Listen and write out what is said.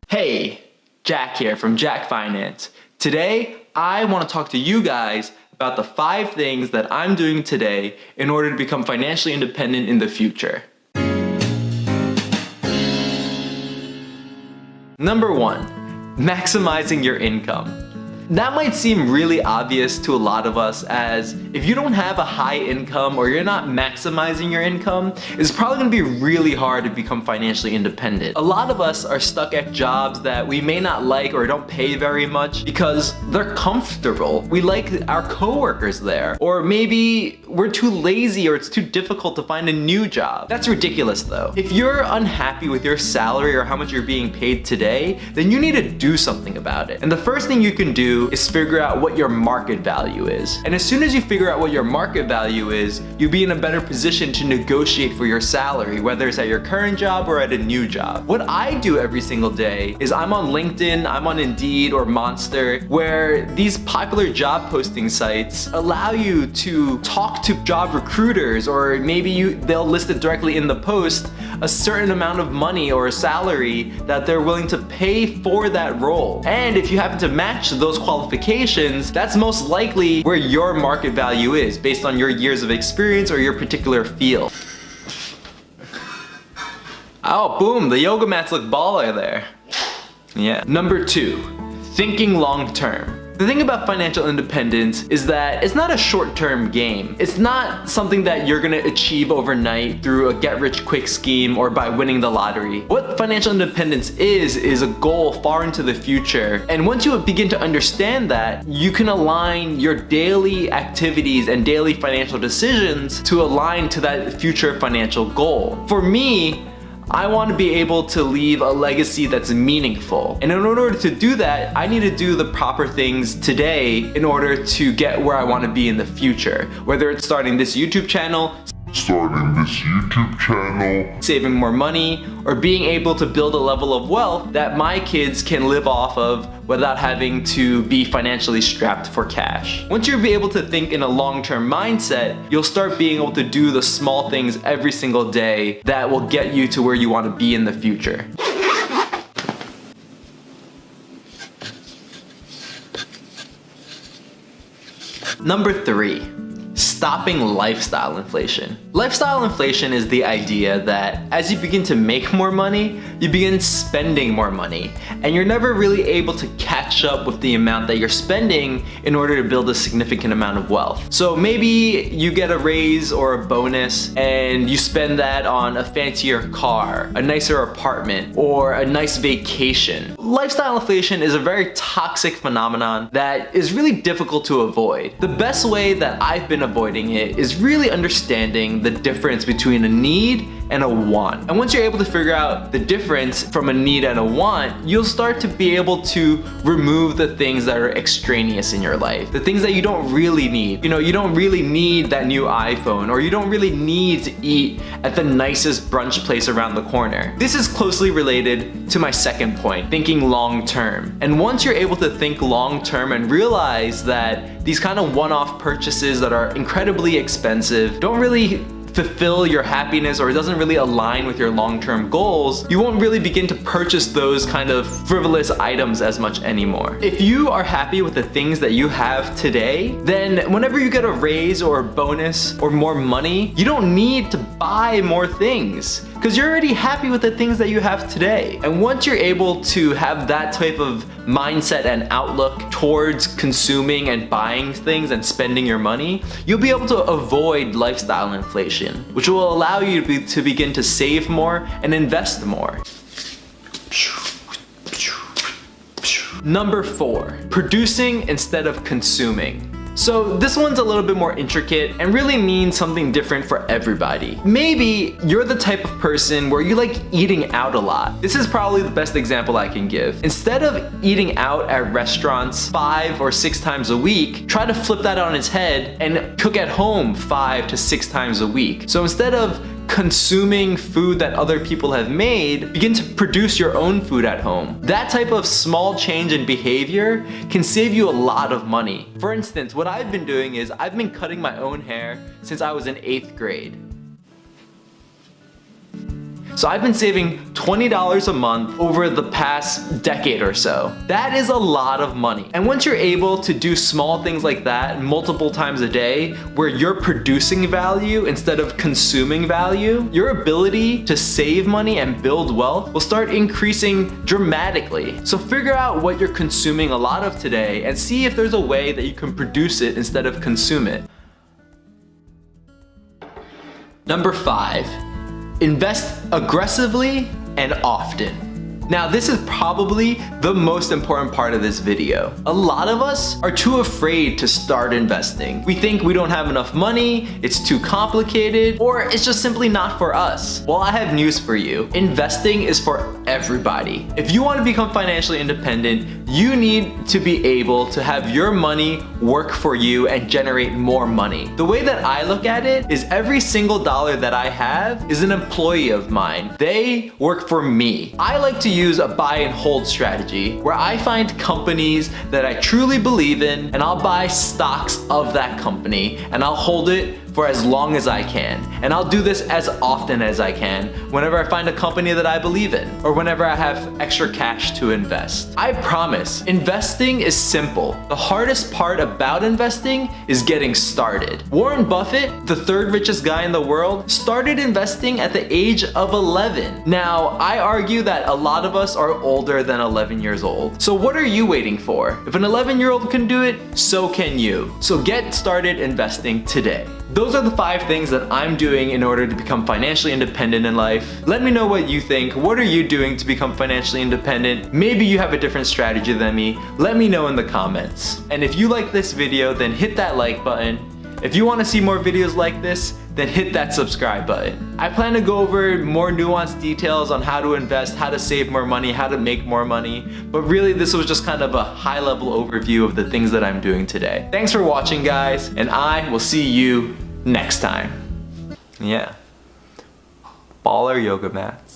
Hey, Jack here from Jack Finance. Today, I want to talk to you guys about the 5 things that I'm doing today in order to become financially independent in the future. Number 1, maximizing your income. That might seem really obvious to a lot of us, as if you don't have a high income or you're not maximizing your income, it's probably going to be really hard to become financially independent. A lot of us are stuck at jobs that we may not like or don't pay very much because they're comfortable. We like our coworkers there, or maybe we're too lazy or it's too difficult to find a new job. That's ridiculous though. If you're unhappy with your salary or how much you're being paid today, then you need to do something about it. And the first thing you can do is figure out what your market value is. And as soon as you figure out what your market value is, you'll be in a better position to negotiate for your salary, whether it's at your current job or at a new job. What I do every single day is I'm on LinkedIn, I'm on Indeed or Monster, where these popular job posting sites allow you to talk to job recruiters, or maybe they'll list it directly in the post, a certain amount of money or a salary that they're willing to pay for that role. And if you happen to match those qualifications, that's most likely where your market value is based on your years of experience or your particular field. Oh, boom, the yoga mats look baller there. Yeah. Number 2, thinking long term. The thing about financial independence is that it's not a short-term game. It's not something that you're gonna achieve overnight through a get-rich-quick scheme or by winning the lottery. What financial independence is a goal far into the future. And once you begin to understand that, you can align your daily activities and daily financial decisions to align to that future financial goal. For me, I want to be able to leave a legacy that's meaningful. And in order to do that, I need to do the proper things today in order to get where I want to be in the future. Whether it's starting this YouTube channel, saving more money, or being able to build a level of wealth that my kids can live off of without having to be financially strapped for cash. Once you'll be able to think in a long-term mindset, you'll start being able to do the small things every single day that will get you to where you want to be in the future. Number 3, stopping lifestyle inflation. Lifestyle inflation is the idea that as you begin to make more money, you begin spending more money, and you're never really able to catch up with the amount that you're spending in order to build a significant amount of wealth. So maybe you get a raise or a bonus and you spend that on a fancier car, a nicer apartment, or a nice vacation. Lifestyle inflation is a very toxic phenomenon that is really difficult to avoid. The best way that I've been avoiding it is really understanding the difference between a need and a want. And once you're able to figure out the difference from a need and a want, you'll start to be able to remove the things that are extraneous in your life. The things that you don't really need. You know, you don't really need that new iPhone, or you don't really need to eat at the nicest brunch place around the corner. This is closely related to my second point, thinking long term. And once you're able to think long term and realize that these kind of one-off purchases that are incredibly expensive don't really fulfill your happiness, or it doesn't really align with your long-term goals, you won't really begin to purchase those kind of frivolous items as much anymore. If you are happy with the things that you have today, then whenever you get a raise or a bonus or more money, you don't need to buy more things, because you're already happy with the things that you have today. And once you're able to have that type of mindset and outlook towards consuming and buying things and spending your money, you'll be able to avoid lifestyle inflation, which will allow you to begin to save more and invest more. Number 4, producing instead of consuming. So this one's a little bit more intricate and really means something different for everybody. Maybe you're the type of person where you like eating out a lot. This is probably the best example I can give. Instead of eating out at restaurants 5 or 6 times a week, try to flip that on its head and cook at home 5 to 6 times a week. So instead of consuming food that other people have made, begin to produce your own food at home. That type of small change in behavior can save you a lot of money. For instance, what I've been doing is I've been cutting my own hair since I was in 8th grade. So I've been saving $20 a month over the past decade or so. That is a lot of money. And once you're able to do small things like that multiple times a day, where you're producing value instead of consuming value, your ability to save money and build wealth will start increasing dramatically. So figure out what you're consuming a lot of today and see if there's a way that you can produce it instead of consume it. Number 5, invest aggressively and often. Now, this is probably the most important part of this video. A lot of us are too afraid to start investing. We think we don't have enough money, it's too complicated, or it's just simply not for us. Well, I have news for you. Investing is for everybody. If you want to become financially independent, you need to be able to have your money work for you and generate more money. The way that I look at it is every single dollar that I have is an employee of mine. They work for me. I like to use a buy and hold strategy where I find companies that I truly believe in and I'll buy stocks of that company and I'll hold it for as long as I can. And I'll do this as often as I can whenever I find a company that I believe in or whenever I have extra cash to invest. I promise, investing is simple. The hardest part about investing is getting started. Warren Buffett, the third richest guy in the world, started investing at the age of 11. Now, I argue that a lot of us are older than 11 years old. So what are you waiting for? If an 11-year-old can do it, so can you. So get started investing today. Those are the 5 things that I'm doing in order to become financially independent in life. Let me know what you think. What are you doing to become financially independent? Maybe you have a different strategy than me. Let me know in the comments. And if you like this video, then hit that like button. If you want to see more videos like this, then hit that subscribe button. I plan to go over more nuanced details on how to invest, how to save more money, how to make more money, but really this was just kind of a high-level overview of the things that I'm doing today. Thanks for watching, guys, and I will see you next time. Yeah. Baller yoga mat.